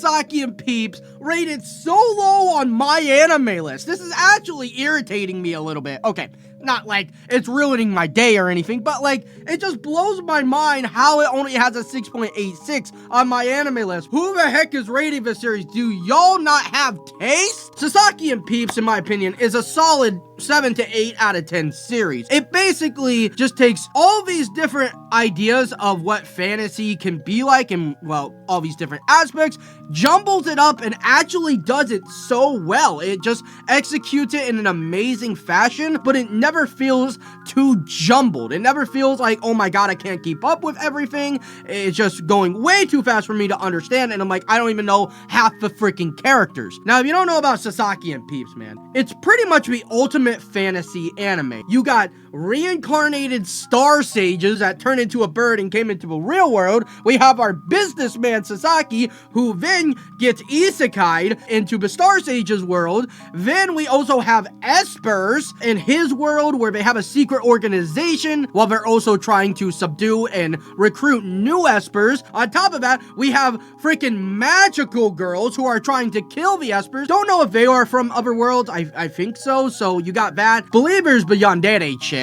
Sasaki and Peeps rated so low on my anime list? This is actually irritating me a little bit. Okay, not like it's ruining my day or anything, but like it just blows my mind how it only has a 6.86 on my anime list. Who the heck is rating this series? Do y'all not have taste? Sasaki and Peeps, in my opinion, is a solid 7 to 8 out of 10 series. It basically just takes all these different ideas of what fantasy can be like and, well, all these different aspects, jumbles it up and actually does it so well. It just executes it in an amazing fashion, but it never feels too jumbled. It never feels like, oh my god, I can't keep up with everything. It's just going way too fast for me to understand, and I'm like, I don't even know half the freaking characters. Now, if you don't know about Sasaki and Peeps, man, it's pretty much the ultimate fantasy anime. You got reincarnated star sages that turned into a bird and came into the real world. We have our businessman Sasaki, who then gets isekai'd into the star sages world. Then we also have espers in his world, where they have a secret organization while they're also trying to subdue and recruit new espers. On top of that, we have freaking magical girls who are trying to kill the espers. Don't know if they are from other worlds. I think so. So you got that. Believers the yandere chick.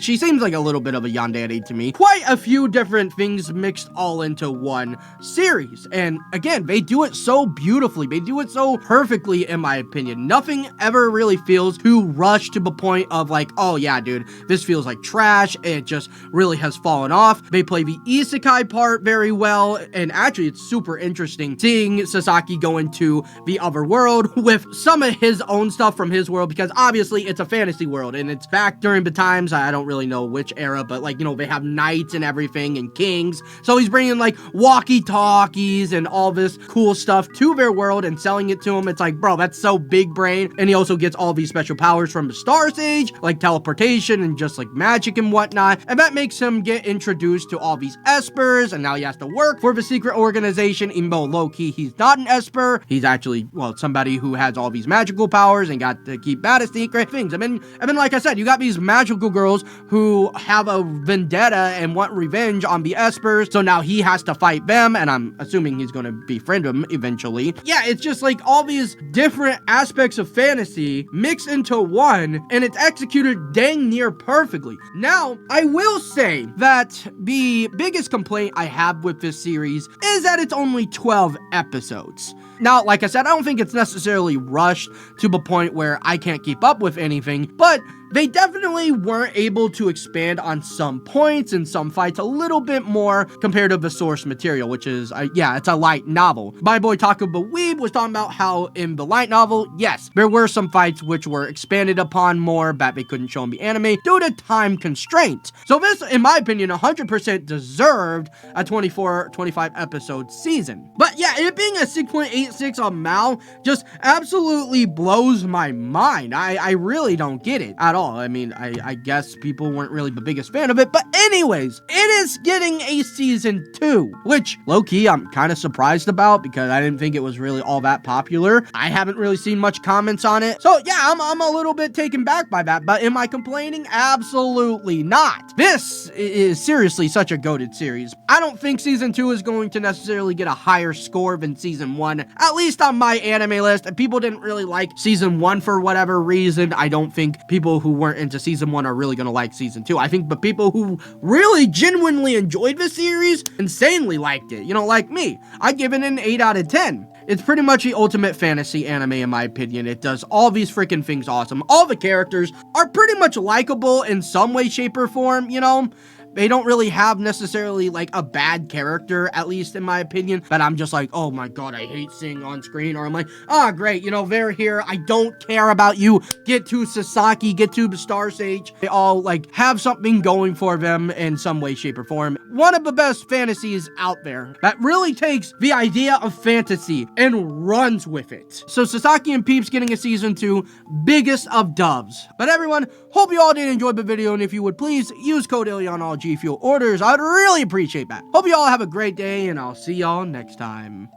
She seems like a little bit of a yandere to me. Quite a few different things mixed all into one series. And again, they do it so beautifully. They do it so perfectly, in my opinion. Nothing ever really feels too rushed to the point of like, oh yeah, dude, this feels like trash. It just really has fallen off. They play the isekai part very well. And actually, it's super interesting seeing Sasaki go into the other world with some of his own stuff from his world, because obviously it's a fantasy world and it's back during the times, I don't really know which era, but like, you know, they have knights and everything and kings. So he's bringing like walkie-talkies and all this cool stuff to their world and selling it to them. It's like, bro, that's so big brain. And he also gets all these special powers from the Star Sage, like teleportation and just like magic and whatnot. And that makes him get introduced to all these espers, and now he has to work for the secret organization, even though low-key he's not an esper. He's actually, well, somebody who has all these magical powers and got to keep that a secret things. I mean, like I said, you got these magical girls who have a vendetta and want revenge on the espers, so now he has to fight them, and I'm assuming he's gonna befriend them eventually. Yeah, it's just like all these different aspects of fantasy mixed into one, and it's executed dang near perfectly. Now, I will say that the biggest complaint I have with this series is that it's only 12 episodes. Now, like I said, I don't think it's necessarily rushed to the point where I can't keep up with anything, but they definitely weren't able to expand on some points and some fights a little bit more compared to the source material, which is, yeah, it's a light novel. My boy Taco Weeb was talking about how in the light novel, yes, there were some fights which were expanded upon more that they couldn't show in the anime due to time constraints. So this, in my opinion, 100% deserved a 25 episode season. But yeah, it being a 6.86 on Mal just absolutely blows my mind. I really don't get it at all. I mean, I guess people weren't really the biggest fan of it, but anyways, it is getting a season 2, which low-key I'm kind of surprised about because I didn't think it was really all that popular. I haven't really seen much comments on it, so yeah, I'm a little bit taken back by that, but am I complaining? Absolutely not. This is seriously such a goated series. I don't think season 2 is going to necessarily get a higher score than season 1, at least on my anime list. People didn't really like season 1 for whatever reason. I don't think people who weren't into season 1 are really gonna like season 2. I think the people who really genuinely enjoyed the series insanely liked it. You know, like me. I give it an 8 out of 10. It's pretty much the ultimate fantasy anime in my opinion. It does all these freaking things awesome. All the characters are pretty much likable in some way, shape, or form, you know? They don't really have necessarily like a bad character, at least in my opinion, that I'm just like, oh my god, I hate seeing on screen, or I'm like, ah, great, you know, they're here, I don't care about you, get to Sasaki, get to the Star Sage. They all like have something going for them in some way, shape, or form. One of the best fantasies out there that really takes the idea of fantasy and runs with it. So Sasaki and Peeps getting a season 2, biggest of dubs. But everyone, hope you all did enjoy the video, and if you would please use code Illy on all G Fuel orders, I'd really appreciate that. Hope you all have a great day, and I'll see y'all next time.